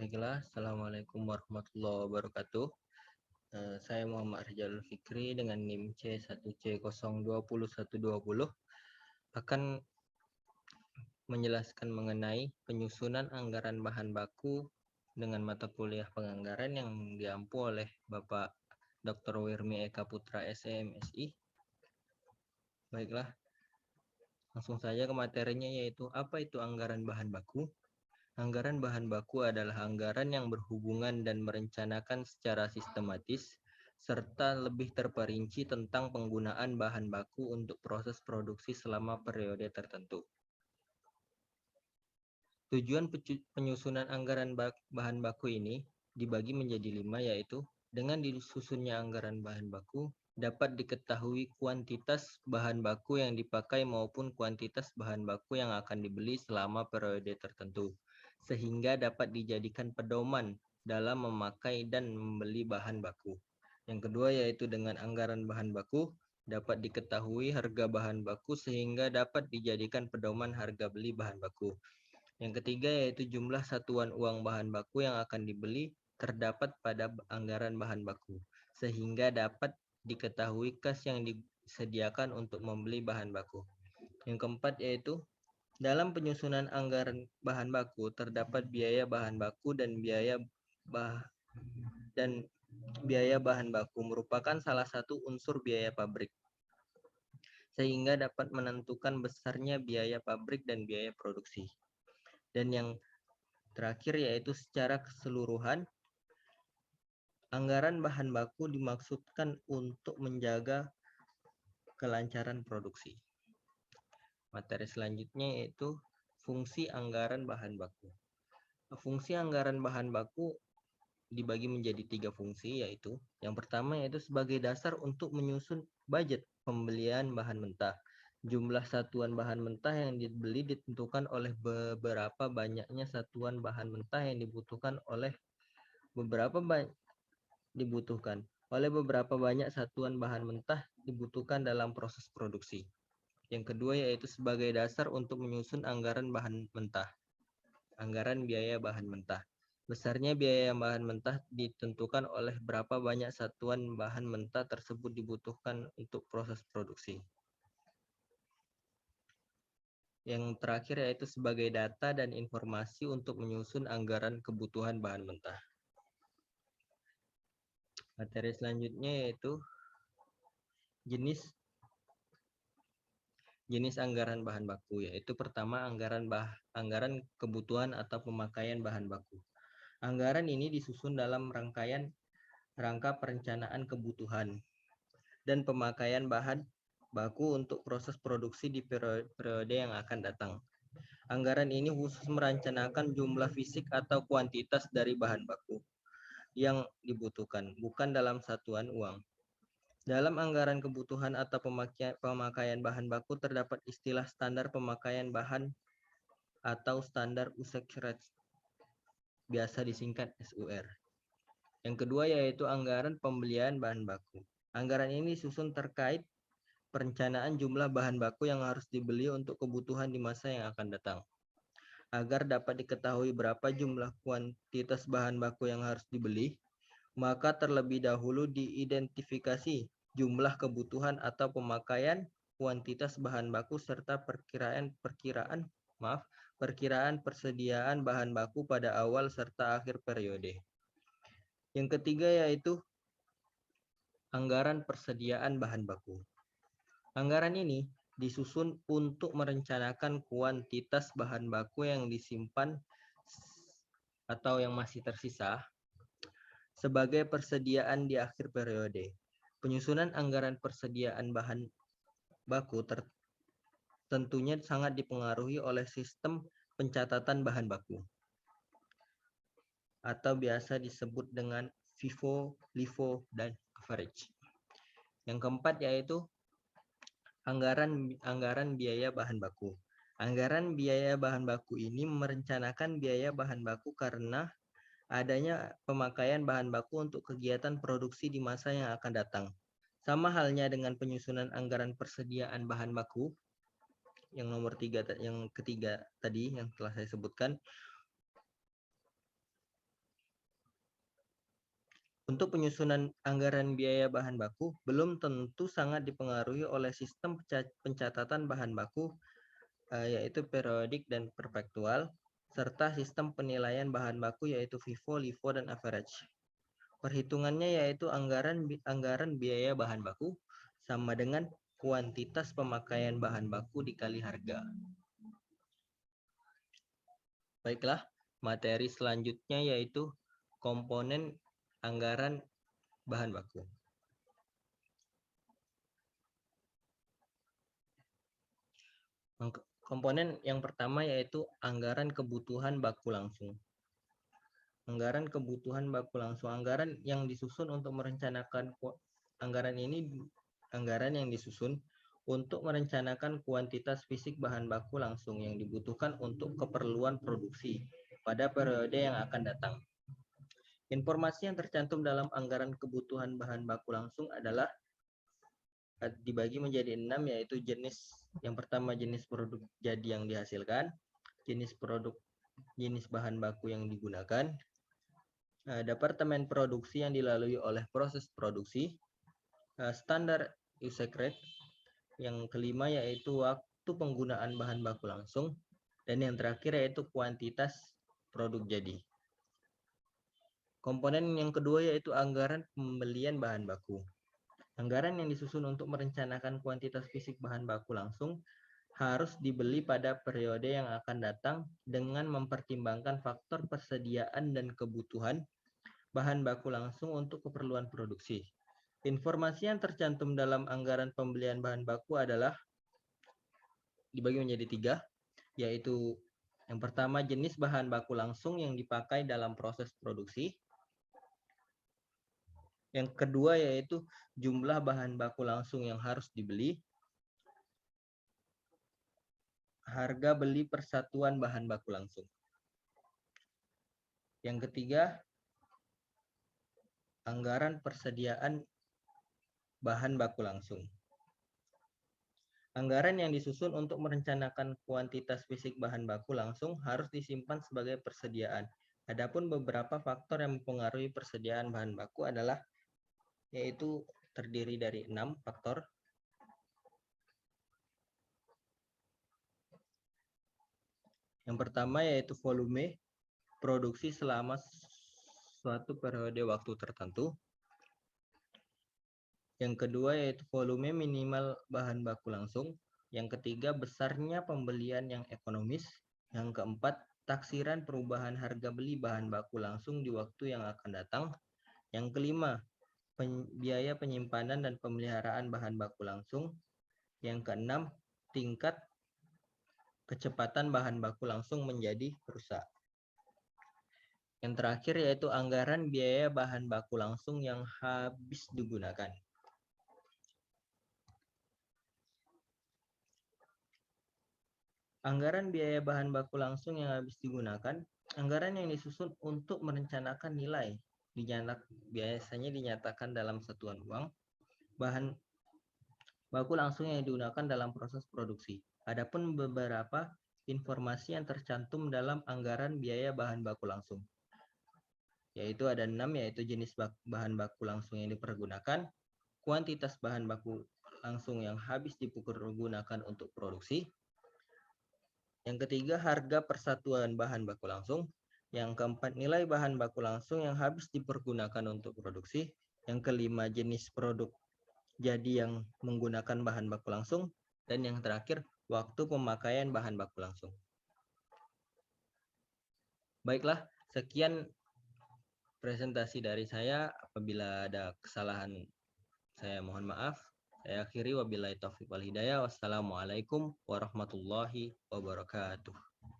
Baiklah, Assalamualaikum warahmatullahi wabarakatuh. Saya Muhammad Rizalul Fikri dengan NIM C1C0201120 akan menjelaskan mengenai penyusunan anggaran bahan baku dengan mata kuliah penganggaran yang diampu oleh Bapak Dr. Wirmi Eka Putra SEMSI. Baiklah, langsung saja ke materinya, yaitu apa itu anggaran bahan baku. Anggaran bahan baku adalah anggaran yang berhubungan dan merencanakan secara sistematis serta lebih terperinci tentang penggunaan bahan baku untuk proses produksi selama periode tertentu. Tujuan penyusunan anggaran bahan baku ini dibagi menjadi 5, yaitu dengan disusunnya anggaran bahan baku dapat diketahui kuantitas bahan baku yang dipakai maupun kuantitas bahan baku yang akan dibeli selama periode tertentu, sehingga dapat dijadikan pedoman dalam memakai dan membeli bahan baku. Yang kedua yaitu dengan anggaran bahan baku dapat diketahui harga bahan baku sehingga dapat dijadikan pedoman harga beli bahan baku. Yang ketiga yaitu jumlah satuan uang bahan baku yang akan dibeli terdapat pada anggaran bahan baku, sehingga dapat diketahui kas yang disediakan untuk membeli bahan baku. Yang keempat yaitu dalam penyusunan anggaran bahan baku terdapat biaya bahan baku dan biaya bahan baku merupakan salah satu unsur biaya pabrik, sehingga dapat menentukan besarnya biaya pabrik dan biaya produksi. Dan yang terakhir yaitu secara keseluruhan, anggaran bahan baku dimaksudkan untuk menjaga kelancaran produksi. Materi selanjutnya yaitu fungsi anggaran bahan baku. Fungsi anggaran bahan baku dibagi menjadi 3 fungsi, yaitu yang pertama yaitu sebagai dasar untuk menyusun budget pembelian bahan mentah. Jumlah satuan bahan mentah yang dibeli ditentukan oleh beberapa banyaknya satuan bahan mentah yang dibutuhkan oleh beberapa banyak satuan bahan mentah dibutuhkan dalam proses produksi. Yang kedua yaitu sebagai dasar untuk menyusun anggaran bahan mentah. Anggaran biaya bahan mentah. Besarnya biaya bahan mentah ditentukan oleh berapa banyak satuan bahan mentah tersebut dibutuhkan untuk proses produksi. Yang terakhir yaitu sebagai data dan informasi untuk menyusun anggaran kebutuhan bahan mentah. Materi selanjutnya yaitu jenis anggaran bahan baku, yaitu pertama anggaran kebutuhan atau pemakaian bahan baku. Anggaran ini disusun dalam rangka perencanaan kebutuhan dan pemakaian bahan baku untuk proses produksi di periode yang akan datang. Anggaran ini khusus merencanakan jumlah fisik atau kuantitas dari bahan baku yang dibutuhkan, bukan dalam satuan uang. Dalam anggaran kebutuhan atau pemakaian bahan baku terdapat istilah standar pemakaian bahan atau standar usage rate, biasa disingkat SUR. Yang kedua yaitu anggaran pembelian bahan baku. Anggaran ini disusun terkait perencanaan jumlah bahan baku yang harus dibeli untuk kebutuhan di masa yang akan datang. Agar dapat diketahui berapa jumlah kuantitas bahan baku yang harus dibeli, maka terlebih dahulu diidentifikasi jumlah kebutuhan atau pemakaian kuantitas bahan baku serta perkiraan persediaan bahan baku pada awal serta akhir periode. Yang ketiga yaitu anggaran persediaan bahan baku. Anggaran ini disusun untuk merencanakan kuantitas bahan baku yang disimpan atau yang masih tersisa sebagai persediaan di akhir periode. Penyusunan anggaran persediaan bahan baku tentunya sangat dipengaruhi oleh sistem pencatatan bahan baku atau biasa disebut dengan FIFO, LIFO, dan average. Yang keempat yaitu anggaran biaya bahan baku. Anggaran biaya bahan baku ini merencanakan biaya bahan baku karena adanya pemakaian bahan baku untuk kegiatan produksi di masa yang akan datang. Sama halnya dengan penyusunan anggaran persediaan bahan baku yang ketiga tadi yang telah saya sebutkan. Untuk penyusunan anggaran biaya bahan baku belum tentu sangat dipengaruhi oleh sistem pencatatan bahan baku yaitu periodik dan perpektual, serta sistem penilaian bahan baku yaitu FIFO, LIFO, dan average. Perhitungannya yaitu anggaran biaya bahan baku sama dengan kuantitas pemakaian bahan baku dikali harga. Baiklah, materi selanjutnya yaitu komponen anggaran bahan baku. Komponen yang pertama yaitu anggaran kebutuhan baku langsung. Anggaran kebutuhan baku langsung, anggaran yang disusun untuk merencanakan anggaran yang disusun untuk merencanakan kuantitas fisik bahan baku langsung yang dibutuhkan untuk keperluan produksi pada periode yang akan datang. Informasi yang tercantum dalam anggaran kebutuhan bahan baku langsung adalah dibagi menjadi 6, yaitu yang pertama jenis produk jadi yang dihasilkan, jenis bahan baku yang digunakan, departemen produksi yang dilalui oleh proses produksi, standar usage rate, yang kelima yaitu waktu penggunaan bahan baku langsung, dan yang terakhir yaitu kuantitas produk jadi. Komponen yang kedua yaitu anggaran pembelian bahan baku. Anggaran yang disusun untuk merencanakan kuantitas fisik bahan baku langsung harus dibeli pada periode yang akan datang dengan mempertimbangkan faktor persediaan dan kebutuhan bahan baku langsung untuk keperluan produksi. Informasi yang tercantum dalam anggaran pembelian bahan baku adalah dibagi menjadi 3, yaitu yang pertama jenis bahan baku langsung yang dipakai dalam proses produksi. Yang kedua yaitu jumlah bahan baku langsung yang harus dibeli. Harga beli persatuan bahan baku langsung. Yang ketiga, anggaran persediaan bahan baku langsung. Anggaran yang disusun untuk merencanakan kuantitas fisik bahan baku langsung harus disimpan sebagai persediaan. Adapun beberapa faktor yang mempengaruhi persediaan bahan baku adalah yaitu terdiri dari 6 faktor. Yang pertama yaitu volume produksi selama suatu periode waktu tertentu. Yang kedua yaitu volume minimal bahan baku langsung. Yang ketiga besarnya pembelian yang ekonomis. Yang keempat taksiran perubahan harga beli bahan baku langsung di waktu yang akan datang. Yang kelima biaya penyimpanan dan pemeliharaan bahan baku langsung. Yang keenam tingkat kecepatan bahan baku langsung menjadi rusak. Yang terakhir yaitu anggaran biaya bahan baku langsung yang habis digunakan. Anggaran biaya bahan baku langsung yang habis digunakan, anggaran yang disusun untuk merencanakan nilai, biasanya dinyatakan dalam satuan uang, bahan baku langsung yang digunakan dalam proses produksi. Adapun beberapa informasi yang tercantum dalam anggaran biaya bahan baku langsung, yaitu ada 6, yaitu jenis bahan baku langsung yang dipergunakan, kuantitas bahan baku langsung yang habis dipergunakan untuk produksi. Yang ketiga, harga persatuan bahan baku langsung. Yang keempat, nilai bahan baku langsung yang habis dipergunakan untuk produksi. Yang kelima, jenis produk jadi yang menggunakan bahan baku langsung. Dan yang terakhir, waktu pemakaian bahan baku langsung. Baiklah, sekian presentasi dari saya. Apabila ada kesalahan, saya mohon maaf. Saya akhiri, wabillahi taufiq wal hidayah. Wassalamualaikum warahmatullahi wabarakatuh.